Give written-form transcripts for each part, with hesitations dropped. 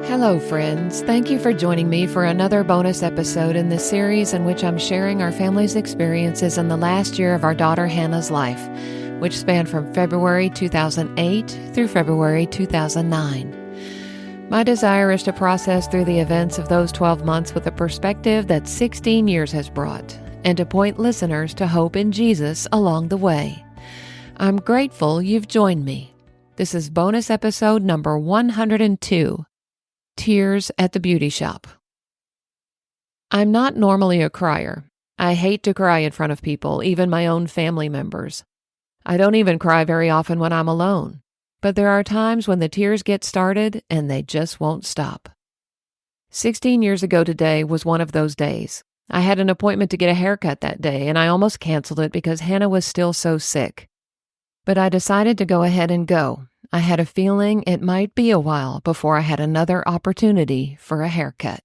Hello, friends. Thank you for joining me for another bonus episode in this series in which I'm sharing our family's experiences in the last year of our daughter Hannah's life, which spanned from February 2008 through February 2009. My desire is to process through the events of those 12 months with a perspective that 16 years has brought, and to point listeners to hope in Jesus along the way. I'm grateful you've joined me. This is bonus episode number 102. Tears at the Beauty Shop. I'm not normally a crier. I hate to cry in front of people, even my own family members. I don't even cry very often when I'm alone. But there are times when the tears get started and they just won't stop. 16 years ago today was one of those days. I had an appointment to get a haircut that day, and I almost canceled it because Hannah was still so sick. But I decided to go ahead and go. I had a feeling it might be a while before I had another opportunity for a haircut.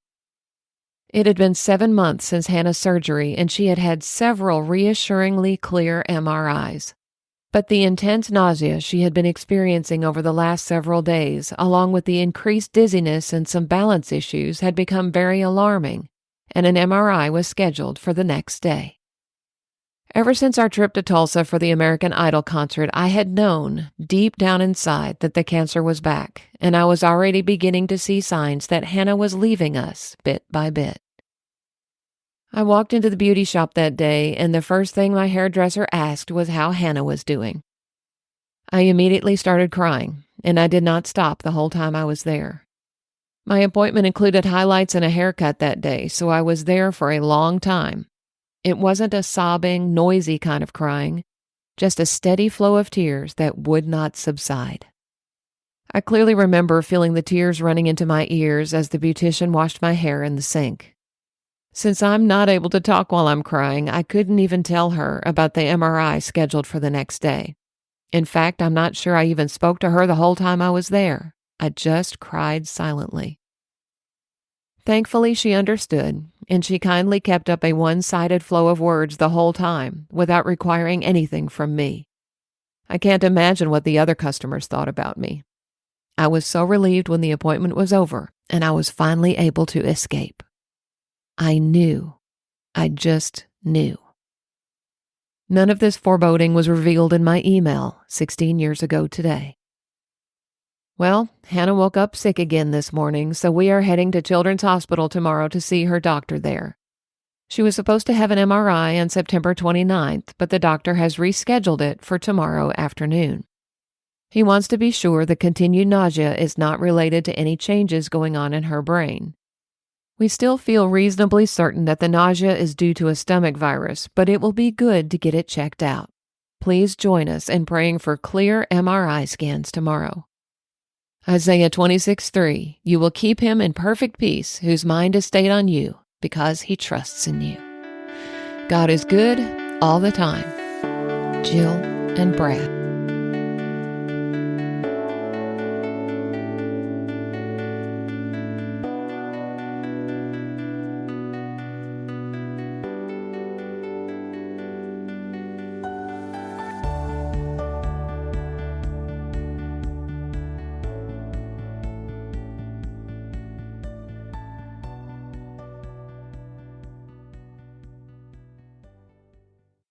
It had been 7 months since Hannah's surgery, and she had had several reassuringly clear MRIs. But the intense nausea she had been experiencing over the last several days, along with the increased dizziness and some balance issues, had become very alarming, and an MRI was scheduled for the next day. Ever since our trip to Tulsa for the American Idol concert, I had known, deep down inside, that the cancer was back, and I was already beginning to see signs that Hannah was leaving us bit by bit. I walked into the beauty shop that day, and the first thing my hairdresser asked was how Hannah was doing. I immediately started crying, and I did not stop the whole time I was there. My appointment included highlights and a haircut that day, so I was there for a long time. It wasn't a sobbing, noisy kind of crying, just a steady flow of tears that would not subside. I clearly remember feeling the tears running into my ears as the beautician washed my hair in the sink. Since I'm not able to talk while I'm crying, I couldn't even tell her about the MRI scheduled for the next day. In fact, I'm not sure I even spoke to her the whole time I was there. I just cried silently. Thankfully, she understood, and she kindly kept up a one-sided flow of words the whole time without requiring anything from me. I can't imagine what the other customers thought about me. I was so relieved when the appointment was over and I was finally able to escape. I knew. I just knew. None of this foreboding was revealed in my email 16 years ago today. Well, Hannah woke up sick again this morning, so we are heading to Children's Hospital tomorrow to see her doctor there. She was supposed to have an MRI on September 29th, but the doctor has rescheduled it for tomorrow afternoon. He wants to be sure the continued nausea is not related to any changes going on in her brain. We still feel reasonably certain that the nausea is due to a stomach virus, but it will be good to get it checked out. Please join us in praying for clear MRI scans tomorrow. Isaiah 26:3, you will keep him in perfect peace whose mind is stayed on you because he trusts in you. God is good all the time. Jill and Brad.